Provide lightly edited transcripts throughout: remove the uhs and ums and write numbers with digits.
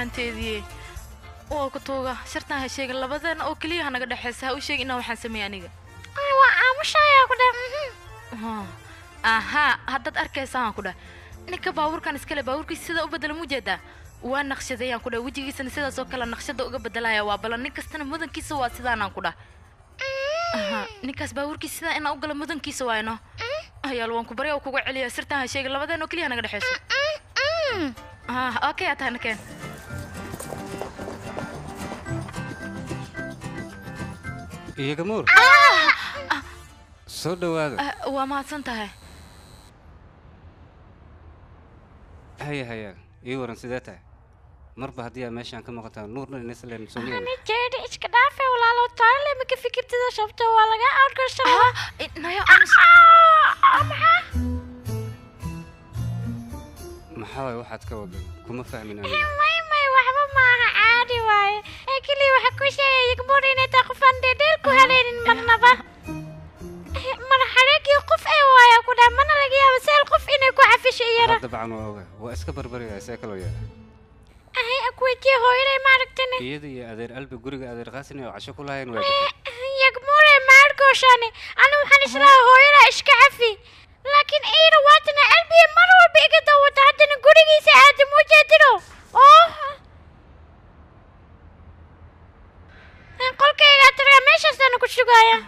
macaanteedii oo ku tooga shartaan ha sheegin labadeena oo kaliya naga dhaxaysa ha u sheeg inaan waxaan sameeyay aniga waa aamushaya ku dhan aha haddaad arkaysaa ku dhan ninka baabuurkan iskale baabuurkiisa sida u bedelo mujeeda waa naqshadayaan ku dhan wejigiisana sidaas oo kale naqshada uga bedelaya waa balan nin kastana mudankiisa waa sidaanaan ku dhan ninkaas baabuurkiisa sida inaan u galo mudankiisa waayno ayaal waan ku barya oo kuga celiya sirtaan ha sheegin labadeena oo kaliya naga dhaxayso okay ataana keen iyaga muur soo dhawaada waa mahadsan tahay haya ii waran sidee tahay marba haddii aad meeshaan ka maqataa nuurna inisleen soomiya ani jeedi iska dhaafay walaalo taale ma ka fikirtida shabta waa laga outgashaa nayo maxaa waay waxaad ka wadan kuma fahmin may waxba maaha caadi waaye ee kaliya waxa ku sheegay igmoor inay tahay qofaan dhedheel ku halaynin marnaba mar xareegii qof ay waaya ku dhaa mana laga yaabo seel qof inay ku cafisho iyara dabcan waa oga waa iska barbaraya see kaloo yaala أكويتي هويري ماركتني يدي أدير قلبي قريق أدير غاسني وعشان كلها ينوي يقموري ماركوشاني أنا وحنش لها هويري إشكعفي لكن إيه رواتنا قلبي مرة بيجي دوت عندنا قريقي ساعات موجودينه نقول كي ترى ماشي أصلا كل شوية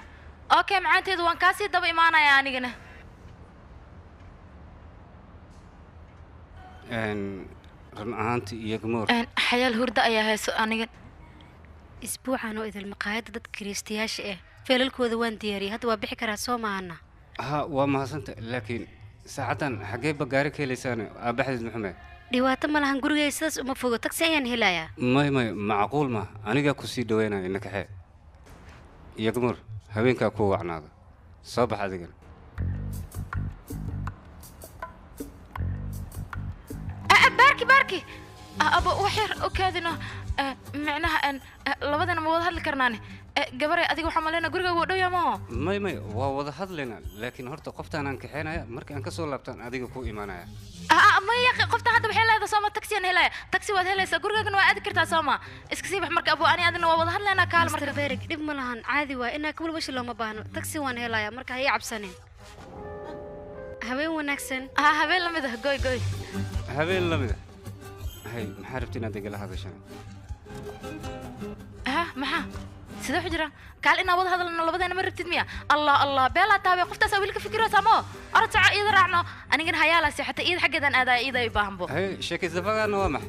أوكي معناته دوان كاسي دب إيمانا يعني جنا رن أهانتي يجمور حيال هردا أيها أنا أسبوع أنا إذا المقاعد ضد كريستياش فعل الكود وان دياري هذا وبيحكي كراسو معنا وما سنت لكن ساعة حقيقة بقارك لسانه أبحث محمد ديوات ما لهن قرقة يساس ومفوق تكسيان هلايا ما معقول ما أنا جا كسي دوينا إنك حي يجمور هبينك أكو وعناده صباح هذا باركي أبو وحير وكذا معناها أن لبدنا ما وضح لكرناني قبري أديك وحملنا قرقة ودو يا ما ما وضح لنا لكن هرت قفت أنا كحينا مرك أنك سول لبتان أديك كو إيمانا ما يا قفت هذا بحيل هذا سما تاكسي أنا هلا تاكسي وهذا هلا قرقة كنا أذكر تسامة إسكسي بحمرك أبو أنا أدنى وضح لنا كال مرك بارك دب ملهن عادي وإنها كل وش لو ما بانو تاكسي وأنا هلا مرك هي عبسني هبين ونكسن هبين لمده قوي هبين لمده هاي محاربتنا دقل هذا شان محا سيده حجرة قال إنه وضع هذا لأنه لبدا أنا مربتد مياه الله بيلا تابع قفت أسوي لك فكرة سامو أرجع إذا رعنا أنا جن هيالاسي حتى إذا حق ذن أدا إذا يباهم بو هاي شكل زفاق نوامح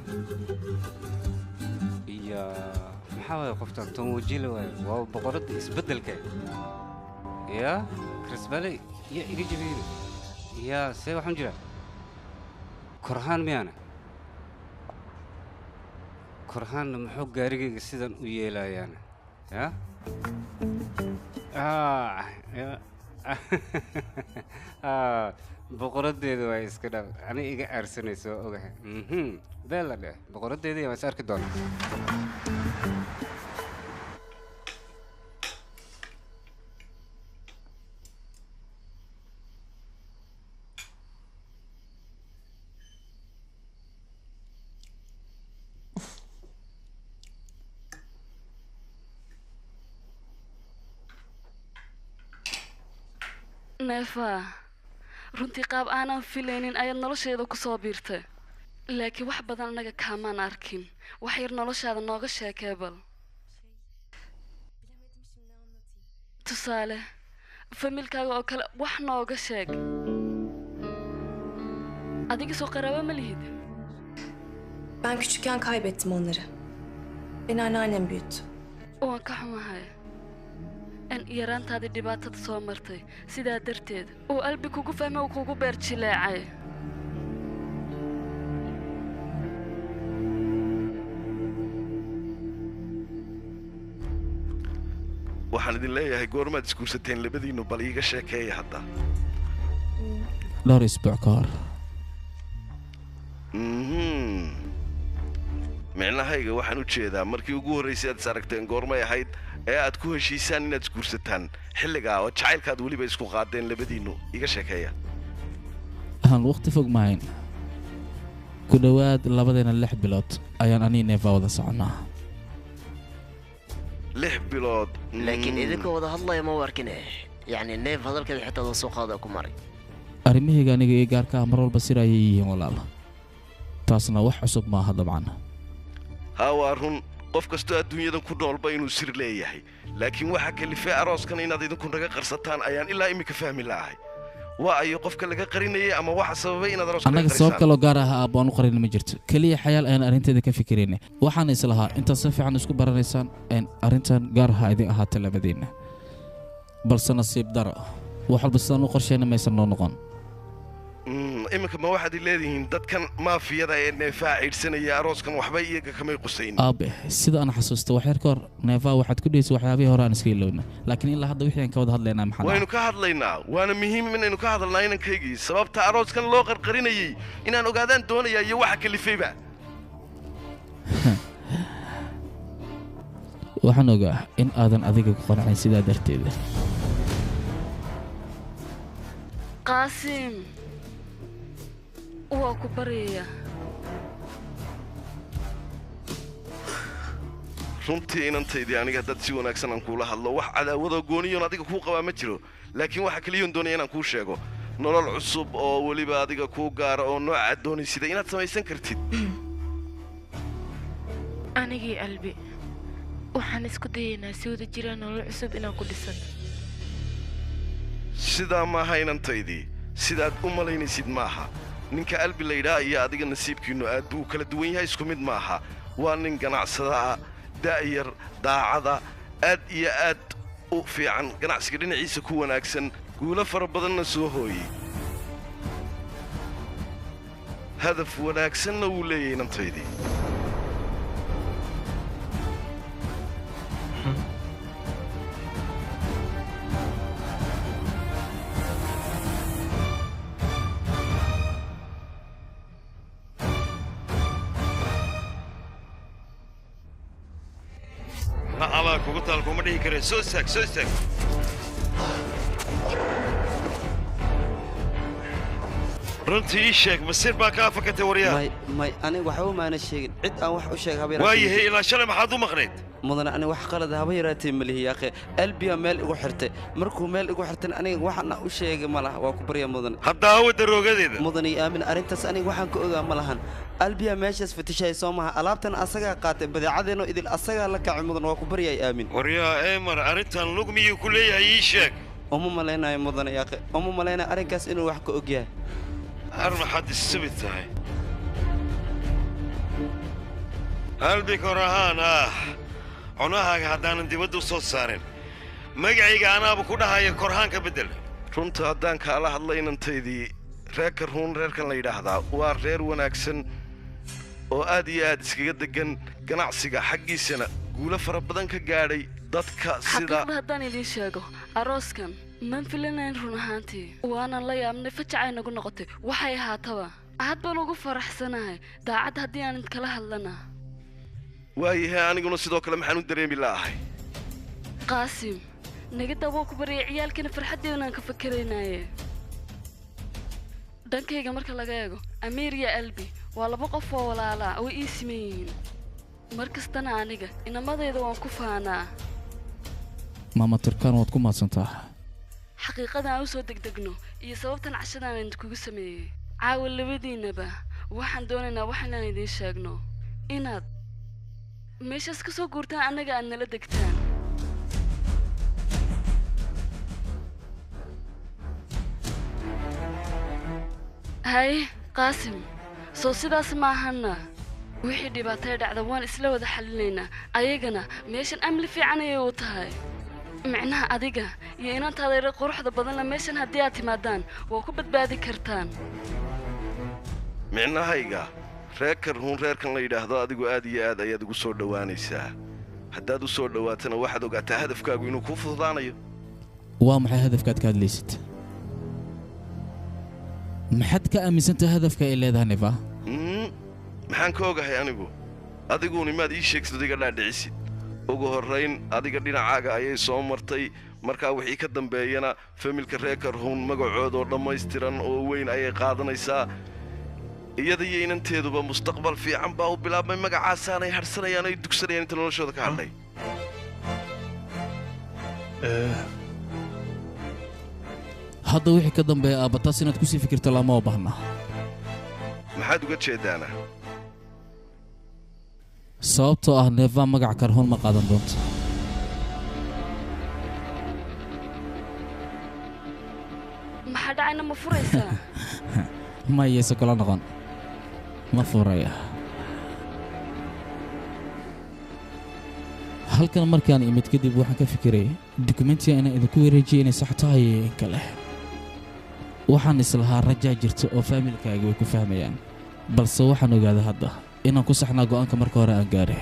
يا محاول قفت توجيله وبقرد يسبدل كي يا كريسبالي يا إيدي جبيل يا سيوا حنجرة كرهان ميانا كرهان محوق قاريقي سيدان ويلا يعني يا بقرديدو way iska dhaaf ani iga aarsanayso ogahay bella dhe baqordeedii waa sarki doona neefa runtii qaab aanan filaynin ayaad nolosheeda ku soo biirtay laakiin wax badan anaga kaamaan arkin wax yar noloshaada nooga sheekee bal tusaale familkaaga oo kale wax nooga sheeg adiga soo qaraabo ma lihid Ben küçükken kaybettim onları. Beni anneannem büyüttü. waan ka xumahay أن يرانت هذه الدباتة صومرتي سيدا درتيد وقلبي كوكو فهمي وكوكو بيرتشلاعي waxaan idin leeyahay goormaad isguursateen labadiinu bal iiga sheekeeya hadda dhowr isbuuc ka hor micnahayga waxaan u jeedaa markii ugu horraysay aad is aragteen goormay ahayd ee aad ku heshiisaan inaad isguursataan xilligaa oo jacaylkaad weliba isku qaadeen labadiinu iga sheekeeya aan waqti fog maahayn ku dhowaad labadeena 6 bilood ayaan anii neefa wada soconaa 6 bilood laakiin idinkoo wada hadlaya ma warkine yacni neef hadalkeeda xitaa wada soo qaada ku maray arrimahayga aniga iyo gaarka ah mar walba sir ayay yihiin walaal taasna wax cusub maaha dabcan haa waa run qof kastoo adduunyadan ku noolba inuu sir leeyahay laakiin waxa kalifay arooskan inaad idinku naga qarsataan ayaan ilaa imika fahmi la'ahay waa ayo qofka laga qarinayay ama waxa sababay inaad arooskan annaga sabab kaloo gaar ah aabaan u qarin ma jirto kaliya xayaal ayaan arrinteeda ka fikirayna waxaan islahaa intaad si fiican isku baranaysaan arrintan gaar ha idin ahaata labadiinna balse nasiib daro wax walba sidaan u qorshayna maysan noo noqon iminka ma waxaad leedihiin dadkan maafiyada ee neefaa ciidhsanaya arooskan waxba iyaga kamay qusayn aabe sida aan xasuusto waxyar ka hor neefaa waxaad ku dhehaysa waxyaabihii hore aan iska ilowna laakiin ilaa hadda wixii aan ka wada hadlaynaa maxaa waynu ka hadlaynaa waana muhiim inaynu ka hadalnaa inankaygii sababta arooskan loo qarqarinayay inaan ogaadaan doonayaa iyo waxa kalifayba waxaan ogaa in aadan adiga ku qanacayn sidaa darteeda qaasim waa ku baryaya runtii inantaydii aniga haddaad si wanaagsan aan kuula hadlo wax cadaawadoo gooniyoon adiga kuu qabaa ma jiro laakiin waxa keliyoon doonaya inaan kuu sheego nolol cusub oo weliba adiga kuu gaara oo noocaad doonaysida inaad samaysan kartid anigii albi waxaan isku dayaynaa si wada jiraan nolol cusub inaan ku dhisan sidaa maaha inantaydii sidaad u malaynaysid maaha ninka albi laydhaa iyo adiga nasiibkiinnu aad buu kala duwan yahay isku mid maaha waa nin ganacsada'a da'yar daacada aad iyo aad u fiican ganacsiga dhinaciisa ku wanaagsan guulo fara badanna soo hooyey hadaf wanaagsanna wuu leeyahay inantaydii على كوكتال كومدي كره سوسك runtii ii sheeg masir baa kaa fakatay waryaa may aniga waxba maana sheegin cid aan wax u sheeg haba waayahay ilaa shalay maxaad u maqnayd mudana aniga wax qalad haba yaraatee malihi yaaqe albiya meel igu xirtay markuu meel igu xirtay aniga waxna u sheegay ma laha waa ku barya mudan hadda awada roogadeeda mudan iyo aamin arrintaas aniga waxaan ka ogaa ma lahan albiya meeshaas fatishay soo maha alaabtan asagaa qaatay badeecadeeno idil asagaa la kacay mudan waa ku baryay aamin waryaa eemar arrintan lug miyuu ku leeyahay ii sheeg uma malaynayo mudan yaaqe uma malaynayo arrinkaas inuu wax ka ogyahay أرمى حد السبت هاي قلبي كرهان عناها هدان انتي بدو صوت سارين مقعيق أنا بكونها هاي كرهان كبدل runta haddaan kaala hadlay inantaydii reerka ruun reerkan la yidhaahdaa waa reer wanaagsan oo aad iyo aad iskaga degan ganacsiga xaggiisana guulo fara badan ka gaadhay dadka sida xaqiiqda haddaan idiin sheego arooskan man filanayn run ahaantii waanan la yaabnay fajacay nagu noqotay waxay ahaataba aad baan ugu faraxsanahay daacad haddii aan kala hadlana waayahay aniguna sidoo kale maxaan u dareemi la'ahay qaasim naga daboo ku baryay ciyaalkana farxaddeedaan ka fakaraynaye dhankayga marka laga eego amiir iyo albi waa laba qof oo walaalaa way ii siman yihiin mar kastana aniga inamadayda waan ku faanaa maama turkaan waad ku mahadsantaa xaqiiqada aan u soo degdegno iyo sababtan cashadaan idinkugu sameeyey caawa labadiinaba waxaan doonaynaa wax inaan idiin sheegno inaad meeshaas ka soo guurtaan annaga aad nala degtaan haye qaasim soo sidaas maahana wixii dhibaatay dhacda waan isla wada xallinaynaa ayagana meeshan amni fiican ayay u tahay micnaha adiga iyo inantaada yar quruxda badanla meeshan haddii aad timaadaan waa ku badbaadi kartaan micnahayga reerkan ruun reerkan la yidhaahdo adigu aad iyo aad ayaad ugu soo dhowaanaysaa haddaad u soo dhowaatana waxaad ogaataa hadafkaagu inuu kuu fududaanayo waa maxay hadafkaad ka hadlaysid maxaad ka aaminsantahay hadafka ay leedahay nefa maxaan ka ogahay anigu adiguun imaad ii sheegsid adiga dhaadhicisid ugu horrayn adiga dhinacaaga ayay soo martay markaa wixii ka dambeeyana familka reerka ruun magacoodoo dhammaystiran oo weyn ayay qaadanaysaa iyada iyo inanteeduba mustaqbal fiican baa u bilaabmay magacaasaanay harsanayaan ay dugsanayaan inta noloshooda ka hadlay hadda wixii ka dambeeya aabba taas inaad kusii fikirto lama baahna maxaad uga jeedaana sababtoo ah neeva magac karhoon ma qaadan doonto maxaa dhacayna ma furaysaa ma yeeso kula noqon ma furaya halkan markaan imid kadib waxaan ka fikirayay dukumentiga inaan idinku wareejiyay inay sax tahay iyo in kale waxaan islahaa rajaa jirta oo faamilkaaga way ku fahmayaan balse waxaan ogaaday hadda inaan ku saxnaa go'aanka marka hore aan gaadhay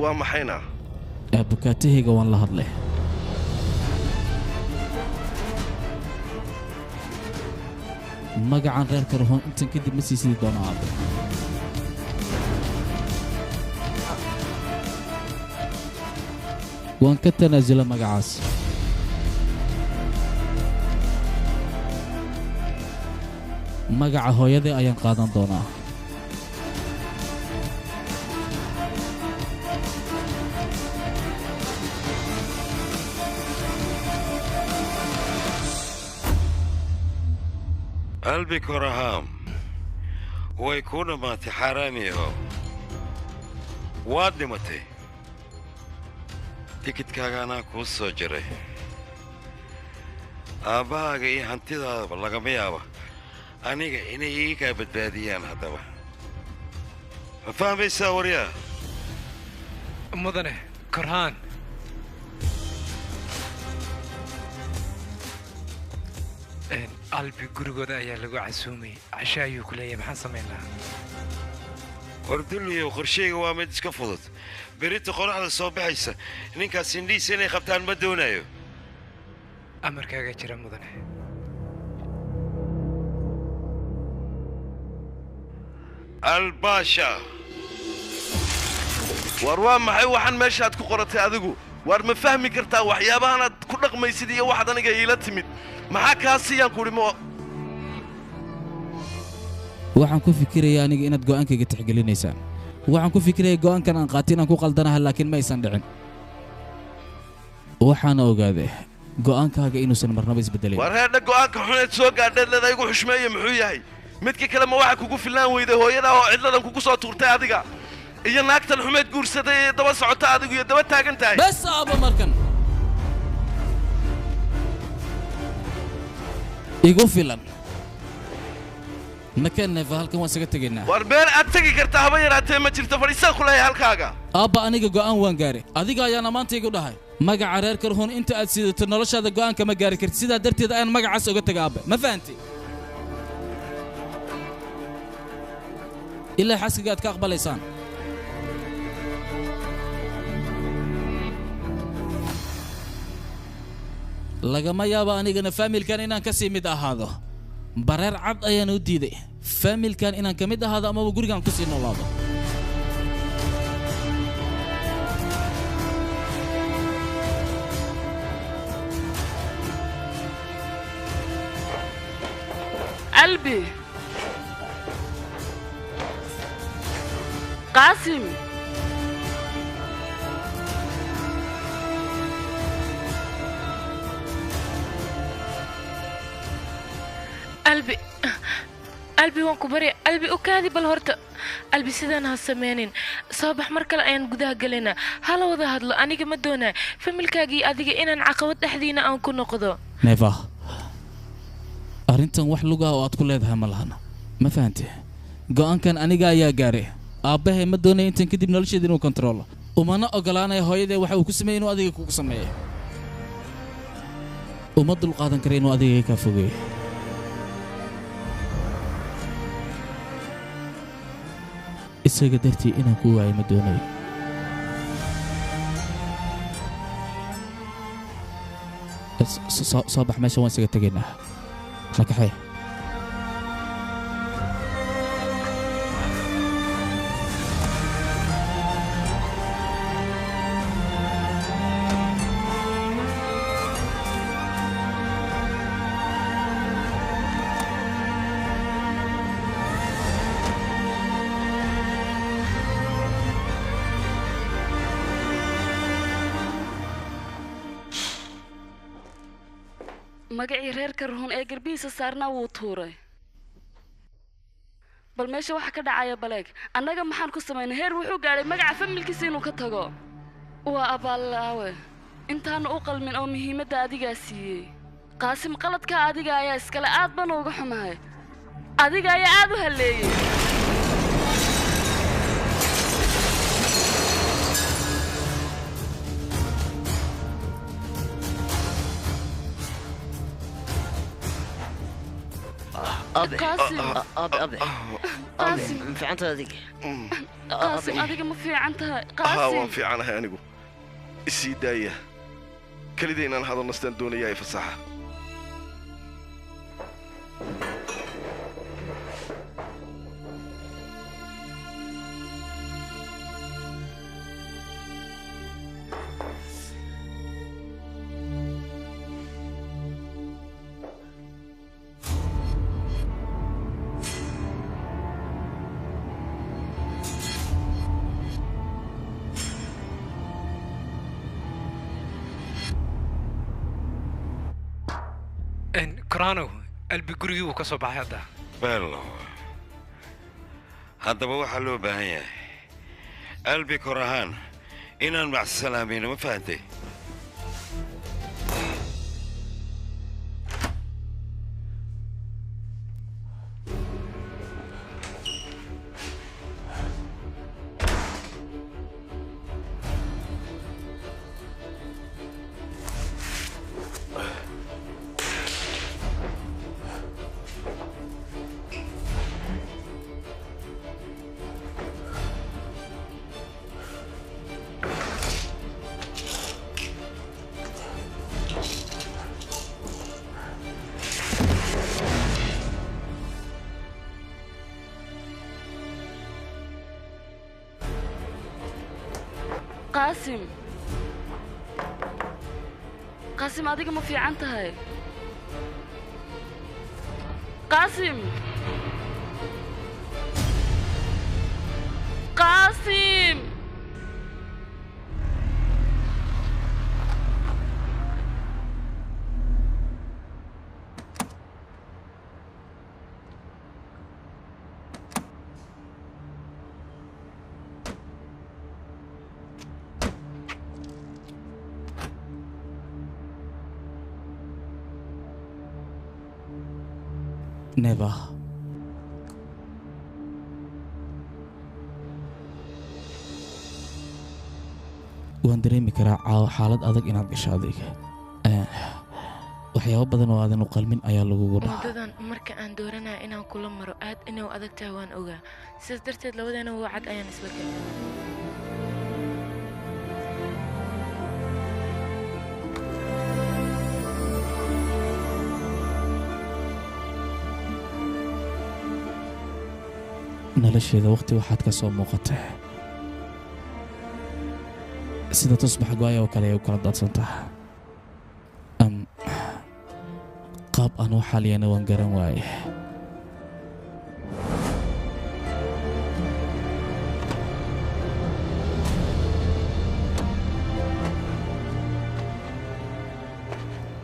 waa maxayna abukaatahayga waan la hadlay magacan reer karhoon intan kadib ma sii sidi doono aabbe waan ka tanaasula magacaas magaca hooyadee ayaan qaadan doonaa qalbi korahaam way kuu dhammaatay xaaraamiyaho waad dhimatay tikidkaaga anaa kuu soo jiray aabbahaaga iyo hantidaadaba lagama yaaba aniga inay ii kaa badbaadiyaan haddaba ma fahmaysaa waryaa mudane korhaan albi gurigooda ayaa lagu casuumay casho ayuu ku leeyahay maxaan samayn lahaa wardulliyow qorshayga waa mid iska fudud berita qoraxda soo baxaysa ninkaas indhihiisa inay qabtaan ma doonayo amarkaaga jira mudane albaasha war waa maxay waxaan meeshaad ku qoratay adigu waar ma fahmi kartaa waxyaabahanaad ku dhaqmaysid iyo waxaad aniga iila timid maxaa kaa siiyaan kuhi waxaan ku fikirayaa aniga inaad go'aankayga tixgelinaysaan waxaan ku fikiraya go'aankan aan qaatay inaan ku qaldanaha laakiin ma aysan dhicin waxaana ogaaday go'aankaaga inuusan marnaba isbeddelayn war heedha go'aanka xuneed soo gaadheed leeda igu xushmeeye muxuu yahay midka kale ma waxa kugu fillaan weyday hooyadaa oo cidladan kugu soo tuurtay adiga iyo naagtan xumeed guursaday ee daba socota adigu iyo daba taagan tahay bes aaba markan igu filan nakeen neefa halkan waan isaga tegaynaa war meel aad tegi kartaa haba yaraatee ma jirto fadhiisaan ku leeyahay halkaaga aabba aniga go'aan waan gaaray adiga ayaana maanta igu dhahay magaca reer karhoon inta aad sidato noloshaada go'aanka ma gaari kartid sidaa darteed ayaan magacaas uga taga aabbe ma fahantay ilaa xaskiga aad ka aqbalaysaan lagama yaabo anigana faamilkan inaan ka sii mid ahaado bareer cad ayaan u diiday faamilkan inaan ka mid ahaado amaba gurigaan ku sii noolaado albi qaasim albi waan ku barya albi u kaadi bal horta albi sidaan ha samaynin soo bax mar kale ayaan gudaha gelaynaa hala wada hadlo aniga ma doonaa familkaagii adiga inaan caqabad dhexdiina aan ku noqdo neefa arrintan wax lugaa oo aad ku leedahay ma lahana ma fahante go'aankan aniga ayaa gaaray aabbahay ma doonaya intan kadib nolosheeda inuu kontaroolo umana ogolaanaya hooyadee waxa uu ku sameeyey inuu adiga kugu sameeyo uma dulqaadan kara inuu adiga kaa fogeeyo isaga dartii inaan ku waayo ma doonayo soo bax meesha waan isaga tegaynaa nakaxee magacii reerka ruhun ee garbihiisa saarnaa wuu tuuray bal meesha waxa ka dhacaya baleeg annaga maxaan ku samaynay heer wuxuu gaadhay magaca familkiisa inuu ka tago waa abaallaawe intaanu u qalmin oo muhiimadda adigaa siiyey qaasim qaladka adiga ayaa iskale aad baan uga xumahay adiga ayaa aad u halleeyey أبي قاسم. أبي قاسم. في عنتها ذيك قاسم adiga ma fiican tahay ها waan qaasim fiicanahay anigu isii daaya kelida inaan hadal nastaan doonayaa ee fasaxa كرانو قلبي قريو وكسو بعيدا bello haddaba waxaa loo baahan yahay albi kor ahaan inaan macsalaamayno ma fahantay qaasim qaasim adiga ma fiican tahay qaasim qaasim never waan dareemi karaa caawa xaalad adag inaad gasho adiga waxyaabo badan oo aadan u qalmin ayaa lagugu dhaca muddadan marka aan dooranaya inaan kula maro aad inay u adag tahay waan ogaa sidaas darteed labadeena wacad ayaan isla galay nolosheeda waqti waxaad ka soo muuqatay sida tusbax go-ay oo kale ay u kala daadsantaha qaab aan u xaliyana waan garan waaye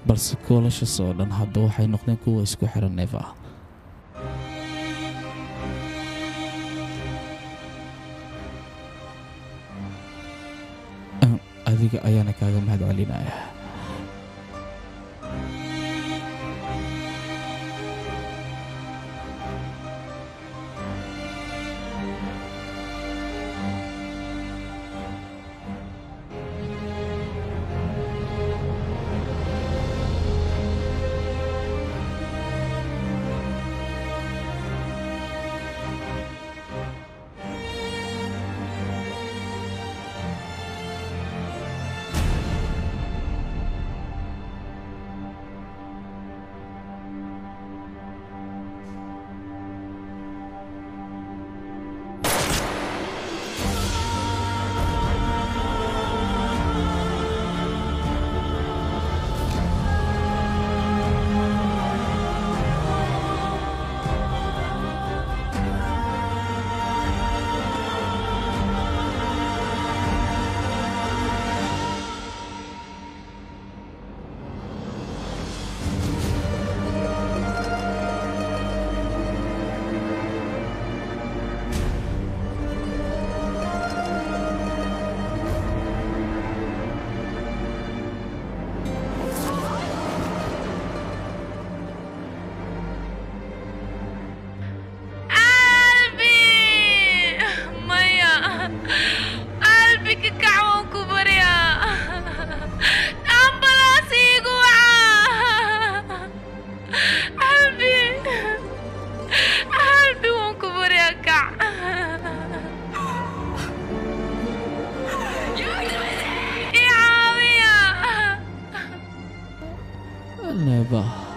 balse koolashaas oo dhan hadda waxay noqdeen kuwa isku xiran neva adiga ayaana kaaga mahad celinaya never.